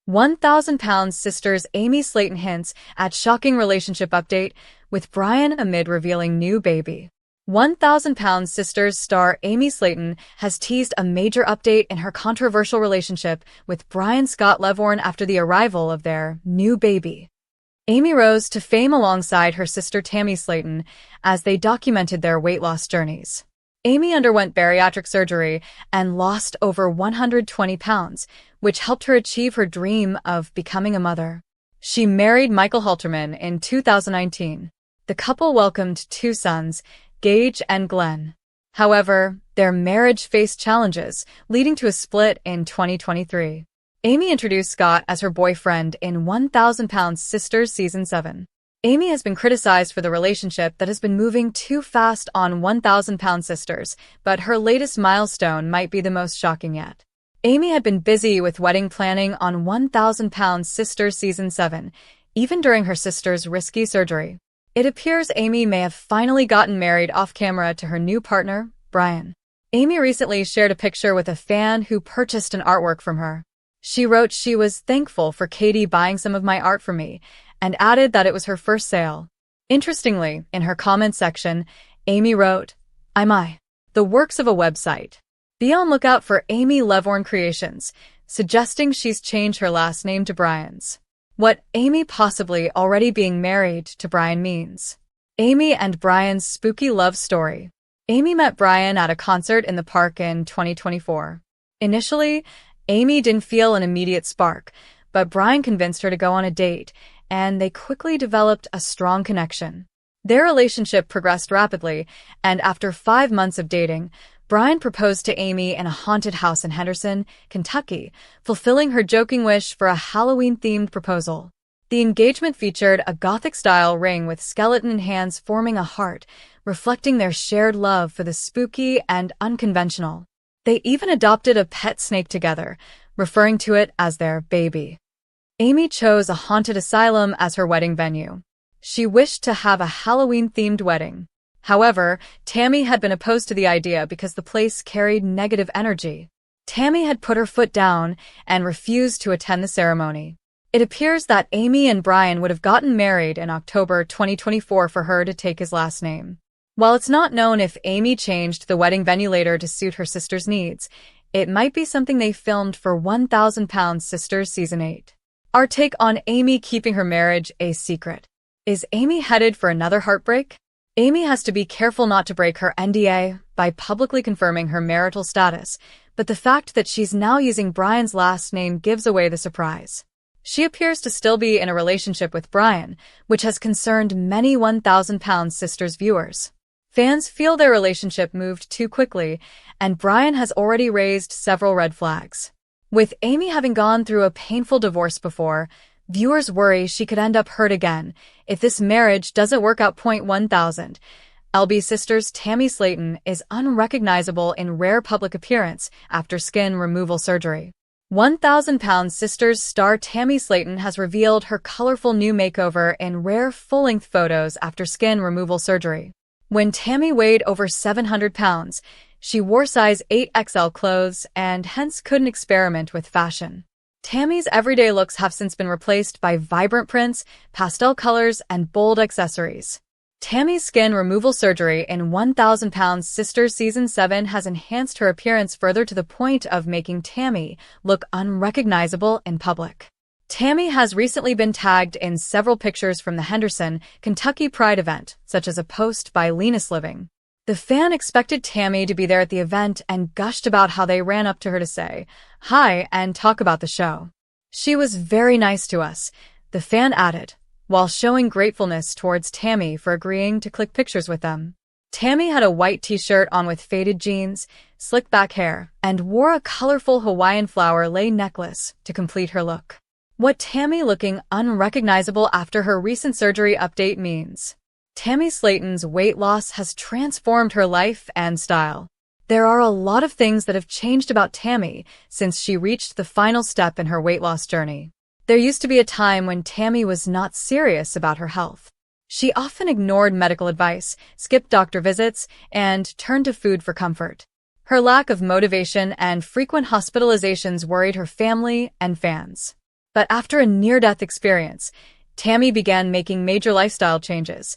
1,000-pound sisters Amy Slaton hints at shocking relationship update with Brian amid revealing new baby. 1,000-pound sisters star Amy Slaton has teased a major update in her controversial relationship with Brian Scott Lovvorn after the arrival of their new baby. Amy rose to fame alongside her sister Tammy Slaton as they documented their weight loss journeys. Amy underwent bariatric surgery and lost over 120 pounds, which helped her achieve her dream of becoming a mother. She married Michael Halterman in 2019. The couple welcomed two sons, Gage and Glenn. However, their marriage faced challenges, leading to a split in 2023. Amy introduced Scott as her boyfriend in 1,000-Pound Sisters Season 7. Amy has been criticized for the relationship that has been moving too fast on 1,000-Pound Sisters, but her latest milestone might be the most shocking yet. Amy had been busy with wedding planning on 1,000-Pound Sisters Season 7, even during her sister's risky surgery. It appears Amy may have finally gotten married off-camera to her new partner, Brian. Amy recently shared a picture with a fan who purchased an artwork from her. She wrote she was thankful for Katie buying some of my art for me, and added that it was her first sale. Interestingly, in her comment section, Amy wrote, "I'm the works of a website. Be on lookout for Amy Lovvorn Creations," suggesting she's changed her last name to Brian's. What Amy possibly already being married to Brian means. Amy and Brian's spooky love story. Amy met Brian at a concert in the park in 2024. Initially, Amy didn't feel an immediate spark, but Brian convinced her to go on a date, and they quickly developed a strong connection. Their relationship progressed rapidly, and after 5 months of dating, Brian proposed to Amy in a haunted house in Henderson, Kentucky, fulfilling her joking wish for a Halloween-themed proposal. The engagement featured a Gothic-style ring with skeleton hands forming a heart, reflecting their shared love for the spooky and unconventional. They even adopted a pet snake together, referring to it as their baby. Amy chose a haunted asylum as her wedding venue. She wished to have a Halloween-themed wedding. However, Tammy had been opposed to the idea because the place carried negative energy. Tammy had put her foot down and refused to attend the ceremony. It appears that Amy and Brian would have gotten married in October 2024 for her to take his last name. While it's not known if Amy changed the wedding venue later to suit her sister's needs, it might be something they filmed for 1,000-Pound Sisters Season 8. Our take on Amy keeping her marriage a secret. Is Amy headed for another heartbreak? Amy has to be careful not to break her NDA by publicly confirming her marital status, but the fact that she's now using Brian's last name gives away the surprise. She appears to still be in a relationship with Brian, which has concerned many 1,000-Pound Sisters viewers. Fans feel their relationship moved too quickly, and Brian has already raised several red flags. With Amy having gone through a painful divorce before, viewers worry she could end up hurt again if this marriage doesn't work out. 1,000 LB Sisters Tammy Slaton is unrecognizable in rare public appearance after skin removal surgery. 1,000-Pound Sisters star Tammy Slaton has revealed her colorful new makeover in rare full-length photos after skin removal surgery. When Tammy weighed over 700 pounds, she wore size 8XL clothes and hence couldn't experiment with fashion. Tammy's everyday looks have since been replaced by vibrant prints, pastel colors, and bold accessories. Tammy's skin removal surgery in 1,000-Pound Sisters Season 7 has enhanced her appearance further to the point of making Tammy look unrecognizable in public. Tammy has recently been tagged in several pictures from the Henderson, Kentucky Pride event, such as a post by Linus Living. The fan expected Tammy to be there at the event and gushed about how they ran up to her to say hi and talk about the show. "She was very nice to us," the fan added, while showing gratefulness towards Tammy for agreeing to click pictures with them. Tammy had a white t-shirt on with faded jeans, slick back hair, and wore a colorful Hawaiian flower lei necklace to complete her look. What Tammy looking unrecognizable after her recent surgery update means. Tammy Slaton's weight loss has transformed her life and style. There are a lot of things that have changed about Tammy since she reached the final step in her weight loss journey. There used to be a time when Tammy was not serious about her health. She often ignored medical advice, skipped doctor visits, and turned to food for comfort. Her lack of motivation and frequent hospitalizations worried her family and fans. But after a near-death experience, Tammy began making major lifestyle changes.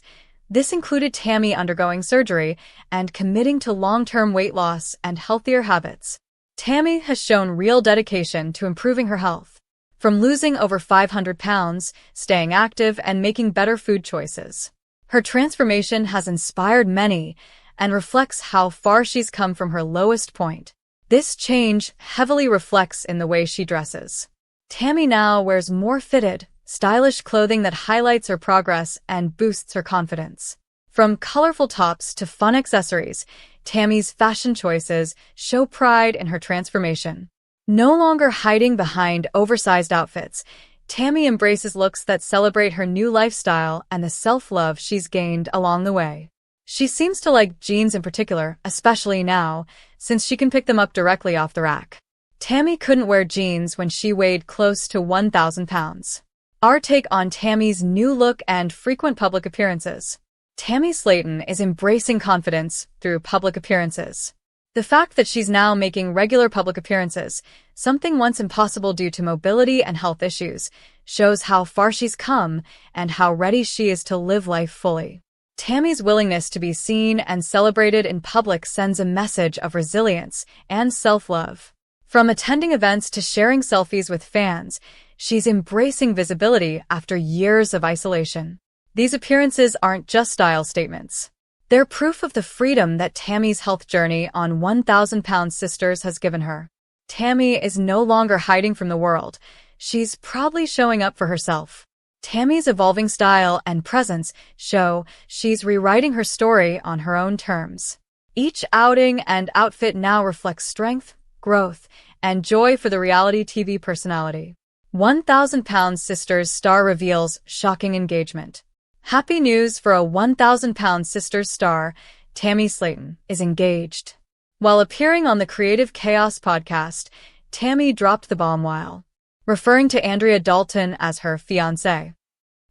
This included Tammy undergoing surgery and committing to long-term weight loss and healthier habits. Tammy has shown real dedication to improving her health, from losing over 500 pounds, staying active, and making better food choices. Her transformation has inspired many and reflects how far she's come from her lowest point. This change heavily reflects in the way she dresses. Tammy now wears more fitted, stylish clothing that highlights her progress and boosts her confidence. From colorful tops to fun accessories, Tammy's fashion choices show pride in her transformation. No longer hiding behind oversized outfits, Tammy embraces looks that celebrate her new lifestyle and the self-love she's gained along the way. She seems to like jeans in particular, especially now, since she can pick them up directly off the rack. Tammy couldn't wear jeans when she weighed close to 1,000 pounds. Our take on Tammy's new look and frequent public appearances. Tammy Slaton is embracing confidence through public appearances. The fact that she's now making regular public appearances, something once impossible due to mobility and health issues, shows how far she's come and how ready she is to live life fully. Tammy's willingness to be seen and celebrated in public sends a message of resilience and self-love. From attending events to sharing selfies with fans, she's embracing visibility after years of isolation. These appearances aren't just style statements. They're proof of the freedom that Tammy's health journey on 1,000-pound sisters has given her. Tammy is no longer hiding from the world. She's proudly showing up for herself. Tammy's evolving style and presence show she's rewriting her story on her own terms. Each outing and outfit now reflects strength, growth, and joy for the reality TV personality. 1,000-pound sisters star reveals shocking engagement. Happy news for a 1,000-pound sisters star, Tammy Slaton, is engaged. While appearing on the Creative Chaos podcast, Tammy dropped the bomb while referring to Andrea Dalton as her fiancé.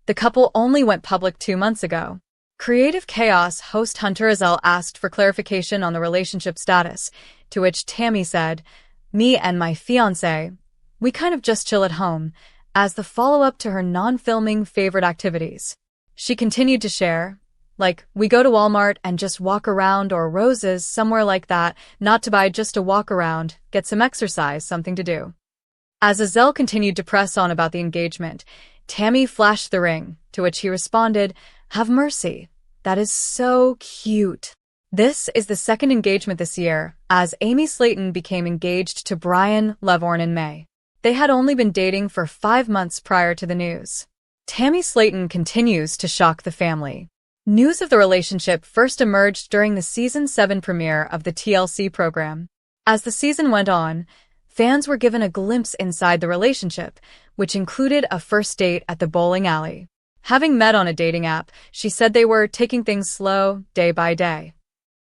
The couple only went public 2 months ago. Creative Chaos host Hunter Azell asked for clarification on the relationship status, to which Tammy said, "Me and my fiancé, we kind of just chill at home," as the follow-up to her non-filming favorite activities. She continued to share, like, "We go to Walmart and just walk around, or Roses, somewhere like that, not to buy, just to walk around, get some exercise, something to do." As Azell continued to press on about the engagement, Tammy flashed the ring, to which he responded, "Have mercy. That is so cute." This is the second engagement this year, as Amy Slaton became engaged to Brian Lovvorn in May. They had only been dating for 5 months prior to the news. Tammy Slaton continues to shock the family. News of the relationship first emerged during the Season 7 premiere of the TLC program. As the season went on, fans were given a glimpse inside the relationship, which included a first date at the bowling alley. Having met on a dating app, she said they were taking things slow, day by day.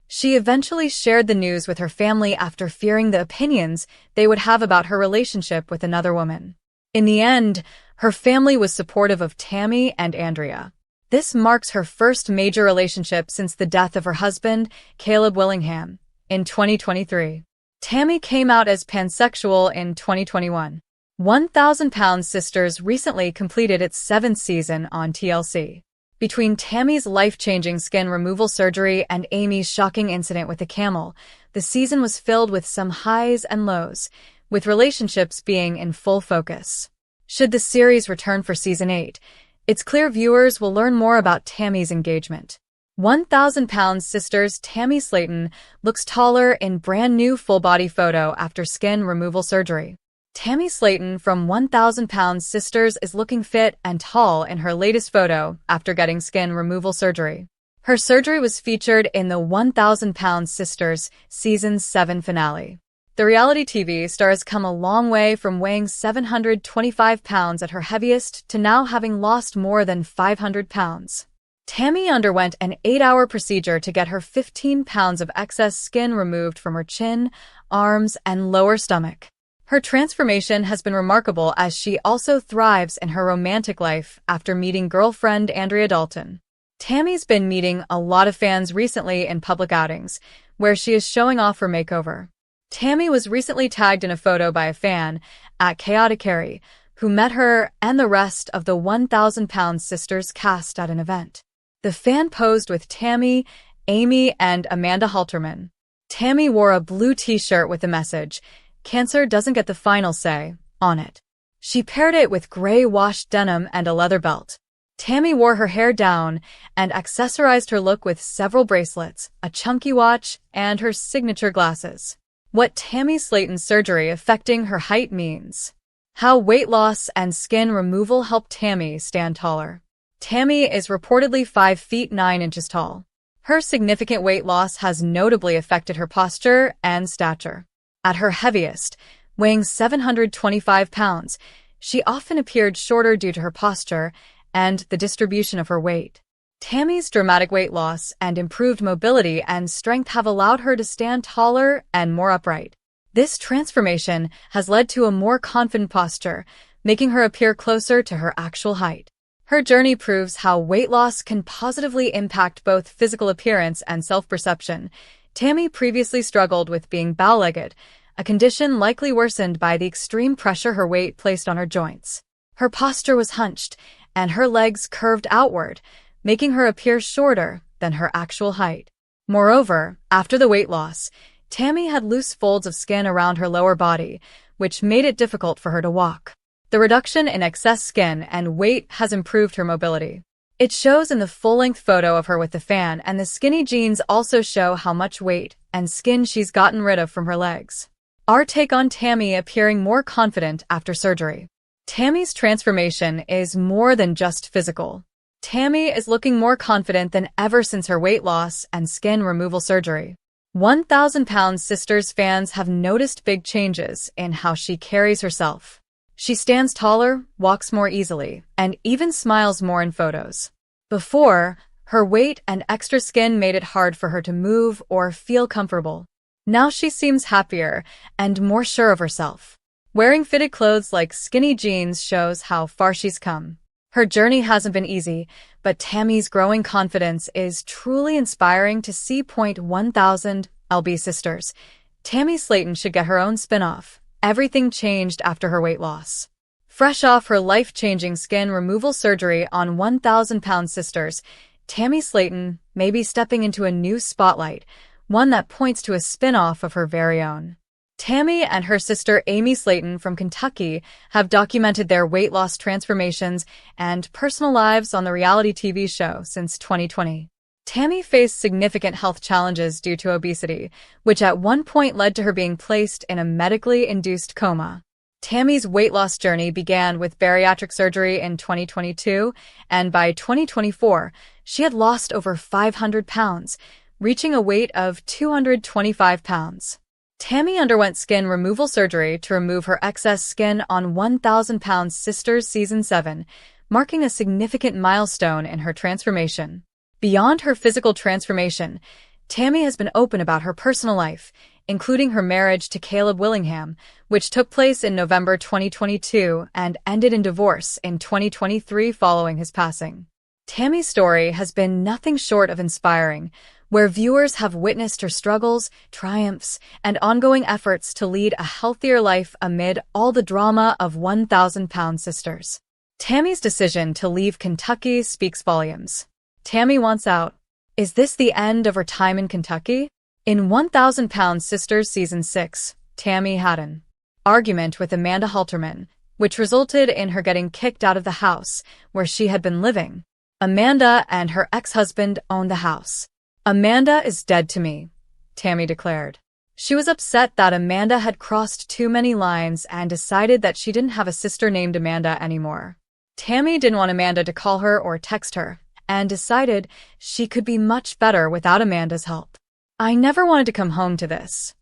She eventually shared the news with her family after fearing the opinions they would have about her relationship with another woman. In the end, her family was supportive of Tammy and Andrea. This marks her first major relationship since the death of her husband, Caleb Willingham, in 2023. Tammy came out as pansexual in 2021. 1,000-pound sisters recently completed its 7th season on TLC. Between Tammy's life-changing skin removal surgery and Amy's shocking incident with a camel, the season was filled with some highs and lows, with relationships being in full focus. Should the series return for Season 8, it's clear viewers will learn more about Tammy's engagement. 1,000-pound sisters Tammy Slaton looks taller in brand-new full-body photo after skin removal surgery. Tammy Slaton from 1,000-pound sisters is looking fit and tall in her latest photo after getting skin removal surgery. Her surgery was featured in the 1,000-pound sisters Season 7 finale. The reality TV star has come a long way from weighing 725 pounds at her heaviest to now having lost more than 500 pounds. Tammy underwent an 8-hour procedure to get her 15 pounds of excess skin removed from her chin, arms, and lower stomach. Her transformation has been remarkable as she also thrives in her romantic life after meeting girlfriend Andrea Dalton. Tammy's been meeting a lot of fans recently in public outings, where she is showing off her makeover. Tammy was recently tagged in a photo by a fan, @ChaoticCarrie, who met her and the rest of the 1,000-pound sisters cast at an event. The fan posed with Tammy, Amy, and Amanda Halterman. Tammy wore a blue t-shirt with the message, "Cancer doesn't get the final say," on it. She paired it with gray washed denim and a leather belt. Tammy wore her hair down and accessorized her look with several bracelets, a chunky watch, and her signature glasses. What Tammy Slaton's surgery affecting her height means. How weight loss and skin removal helped Tammy stand taller. Tammy is reportedly 5 feet 9 inches tall. Her significant weight loss has notably affected her posture and stature. At her heaviest, weighing 725 pounds, she often appeared shorter due to her posture and the distribution of her weight. Tammy's dramatic weight loss and improved mobility and strength have allowed her to stand taller and more upright. This transformation has led to a more confident posture, making her appear closer to her actual height. Her journey proves how weight loss can positively impact both physical appearance and self-perception. Tammy previously struggled with being bow-legged, a condition likely worsened by the extreme pressure her weight placed on her joints. Her posture was hunched, and her legs curved outward, making her appear shorter than her actual height. Moreover, after the weight loss, Tammy had loose folds of skin around her lower body, which made it difficult for her to walk. The reduction in excess skin and weight has improved her mobility. It shows in the full-length photo of her with the fan, and the skinny jeans also show how much weight and skin she's gotten rid of from her legs. Our take on Tammy appearing more confident after surgery. Tammy's transformation is more than just physical. Tammy is looking more confident than ever since her weight loss and skin removal surgery. 1,000-pound sisters fans have noticed big changes in how she carries herself. She stands taller, walks more easily, and even smiles more in photos. Before, her weight and extra skin made it hard for her to move or feel comfortable. Now she seems happier and more sure of herself. Wearing fitted clothes like skinny jeans shows how far she's come. Her journey hasn't been easy, but Tammy's growing confidence is truly inspiring to see. 1,000 LB sisters. Tammy Slaton should get her own spin-off. Everything changed after her weight loss. Fresh off her life-changing skin removal surgery on 1,000-pound sisters, Tammy Slaton may be stepping into a new spotlight, one that points to a spin-off of her very own. Tammy and her sister Amy Slaton from Kentucky have documented their weight loss transformations and personal lives on the reality TV show since 2020. Tammy faced significant health challenges due to obesity, which at one point led to her being placed in a medically induced coma. Tammy's weight loss journey began with bariatric surgery in 2022, and by 2024, she had lost over 500 pounds, reaching a weight of 225 pounds. Tammy underwent skin removal surgery to remove her excess skin on 1,000-pound sisters season 7, marking a significant milestone in her transformation. Beyond her physical transformation, Tammy has been open about her personal life, including her marriage to Caleb Willingham, which took place in November 2022 and ended in divorce in 2023 following his passing. Tammy's story has been nothing short of inspiring, where viewers have witnessed her struggles, triumphs, and ongoing efforts to lead a healthier life amid all the drama of 1,000-pound sisters. Tammy's decision to leave Kentucky speaks volumes. Tammy wants out. Is this the end of her time in Kentucky? In 1,000-pound sisters season 6, Tammy had an argument with Amanda Halterman, which resulted in her getting kicked out of the house where she had been living. Amanda and her ex-husband owned the house. "Amanda is dead to me," Tammy declared. She was upset that Amanda had crossed too many lines and decided that she didn't have a sister named Amanda anymore. Tammy didn't want Amanda to call her or text her, and decided she could be much better without Amanda's help. "I never wanted to come home to this."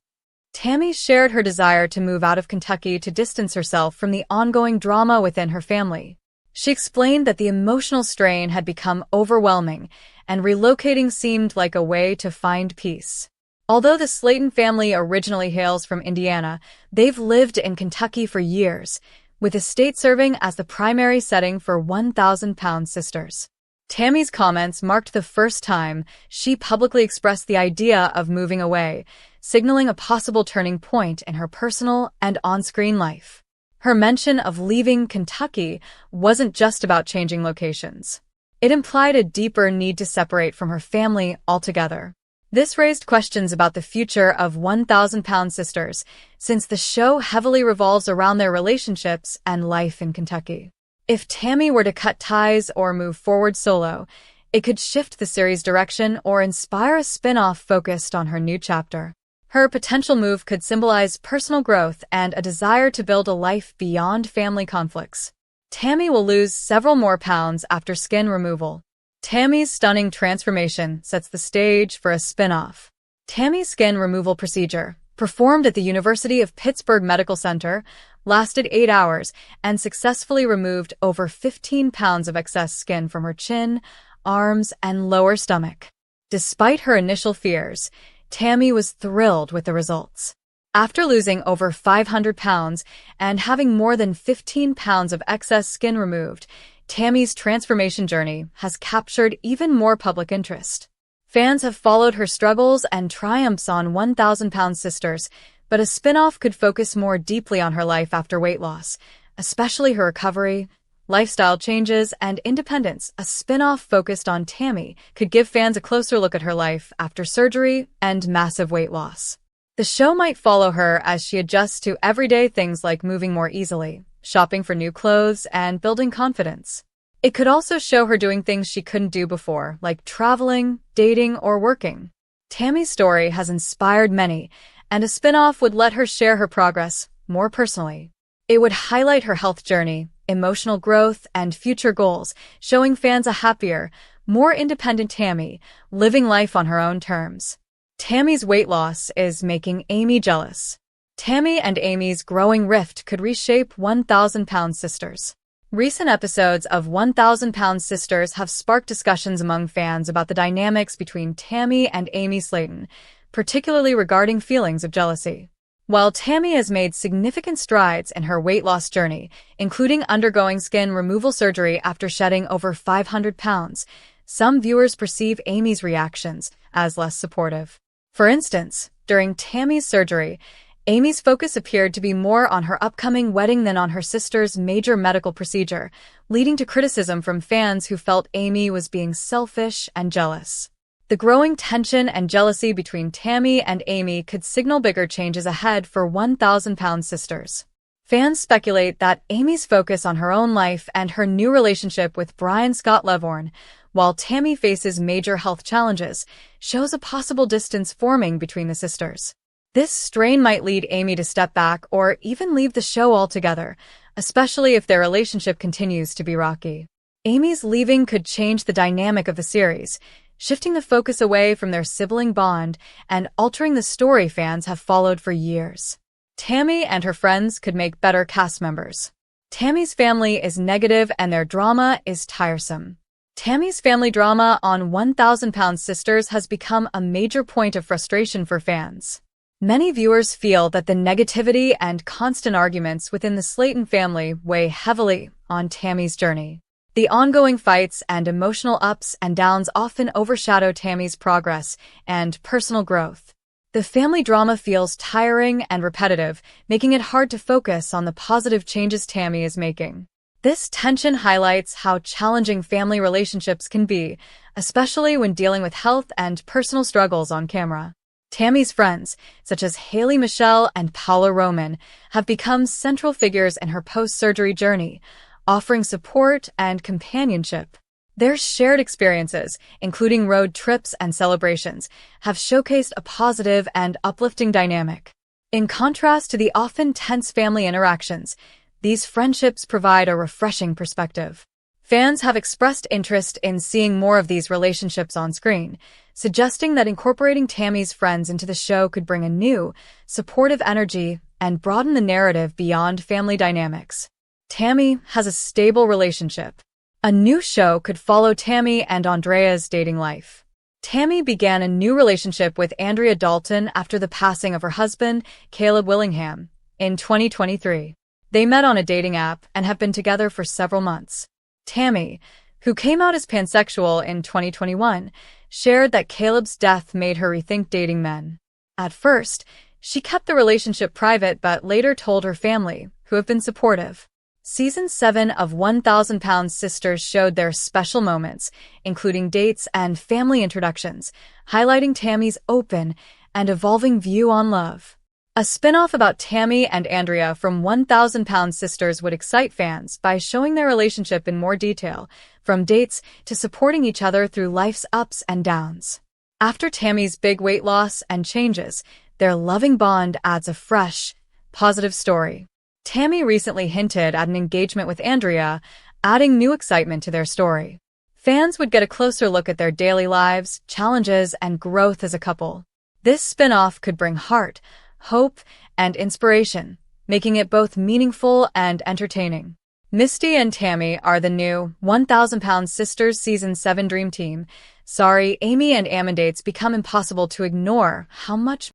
Tammy shared her desire to move out of Kentucky to distance herself from the ongoing drama within her family. She explained that the emotional strain had become overwhelming, and relocating seemed like a way to find peace. Although the Slaton family originally hails from Indiana, they've lived in Kentucky for years, with the state serving as the primary setting for 1,000-pound sisters. Tammy's comments marked the first time she publicly expressed the idea of moving away, signaling a possible turning point in her personal and on-screen life. Her mention of leaving Kentucky wasn't just about changing locations. It implied a deeper need to separate from her family altogether. This raised questions about the future of 1,000-pound sisters, since the show heavily revolves around their relationships and life in Kentucky. If Tammy were to cut ties or move forward solo, it could shift the series' direction or inspire a spin-off focused on her new chapter. Her potential move could symbolize personal growth and a desire to build a life beyond family conflicts. Tammy will lose several more pounds after skin removal. Tammy's stunning transformation sets the stage for a spin-off. Tammy's skin removal procedure, performed at the University of Pittsburgh Medical Center, lasted 8 hours and successfully removed over 15 pounds of excess skin from her chin, arms, and lower stomach. Despite her initial fears, Tammy was thrilled with the results. After losing over 500 pounds and having more than 15 pounds of excess skin removed, Tammy's transformation journey has captured even more public interest. Fans have followed her struggles and triumphs on 1,000-pound sisters, but a spin-off could focus more deeply on her life after weight loss, especially her recovery, lifestyle changes, and independence. A spin-off focused on Tammy could give fans a closer look at her life after surgery and massive weight loss. The show might follow her as she adjusts to everyday things like moving more easily, shopping for new clothes, and building confidence. It could also show her doing things she couldn't do before, like traveling, dating, or working. Tammy's story has inspired many, and a spin-off would let her share her progress more personally. It would highlight her health journey, emotional growth, and future goals, showing fans a happier, more independent Tammy, living life on her own terms. Tammy's weight loss is making Amy jealous. Tammy and Amy's growing rift could reshape 1,000-pound sisters. Recent episodes of 1,000-pound sisters have sparked discussions among fans about the dynamics between Tammy and Amy Slaton, particularly regarding feelings of jealousy. While Tammy has made significant strides in her weight loss journey, including undergoing skin removal surgery after shedding over 500 pounds, some viewers perceive Amy's reactions as less supportive. For instance, during Tammy's surgery, Amy's focus appeared to be more on her upcoming wedding than on her sister's major medical procedure, leading to criticism from fans who felt Amy was being selfish and jealous. The growing tension and jealousy between Tammy and Amy could signal bigger changes ahead for 1,000-pound sisters. Fans speculate that Amy's focus on her own life and her new relationship with Brian Scott Lovvorn, while Tammy faces major health challenges, shows a possible distance forming between the sisters. This strain might lead Amy to step back or even leave the show altogether, especially if their relationship continues to be rocky. Amy's leaving could change the dynamic of the series, shifting the focus away from their sibling bond and altering the story fans have followed for years. Tammy and her friends could make better cast members. Tammy's family is negative and their drama is tiresome. Tammy's family drama on 1,000-pound sisters has become a major point of frustration for fans. Many viewers feel that the negativity and constant arguments within the Slaton family weigh heavily on Tammy's journey. The ongoing fights and emotional ups and downs often overshadow Tammy's progress and personal growth. The family drama feels tiring and repetitive, making it hard to focus on the positive changes Tammy is making. This tension highlights how challenging family relationships can be, especially when dealing with health and personal struggles on camera. Tammy's friends, such as Haley Michelle and Paula Roman, have become central figures in her post-surgery journey, offering support and companionship. Their shared experiences, including road trips and celebrations, have showcased a positive and uplifting dynamic. In contrast to the often tense family interactions, these friendships provide a refreshing perspective. Fans have expressed interest in seeing more of these relationships on screen, suggesting that incorporating Tammy's friends into the show could bring a new, supportive energy and broaden the narrative beyond family dynamics. Tammy has a stable relationship. A new show could follow Tammy and Andrea's dating life. Tammy began a new relationship with Andrea Dalton after the passing of her husband, Caleb Willingham, in 2023. They met on a dating app and have been together for several months. Tammy, who came out as pansexual in 2021, shared that Caleb's death made her rethink dating men. At first, she kept the relationship private but later told her family, who have been supportive. Season 7 of 1,000 Pound Sisters showed their special moments, including dates and family introductions, highlighting Tammy's open and evolving view on love. A spin-off about Tammy and Andrea from 1,000 Pound Sisters would excite fans by showing their relationship in more detail, from dates to supporting each other through life's ups and downs. After Tammy's big weight loss and changes, their loving bond adds a fresh, positive story. Tammy recently hinted at an engagement with Andrea, adding new excitement to their story. Fans would get a closer look at their daily lives, challenges, and growth as a couple. This spin-off could bring heart, hope, and inspiration, making it both meaningful and entertaining. Misty and Tammy are the new 1,000 Pound Sisters Season 7 Dream Team. Sorry, Amy and Amandate's become impossible to ignore. How much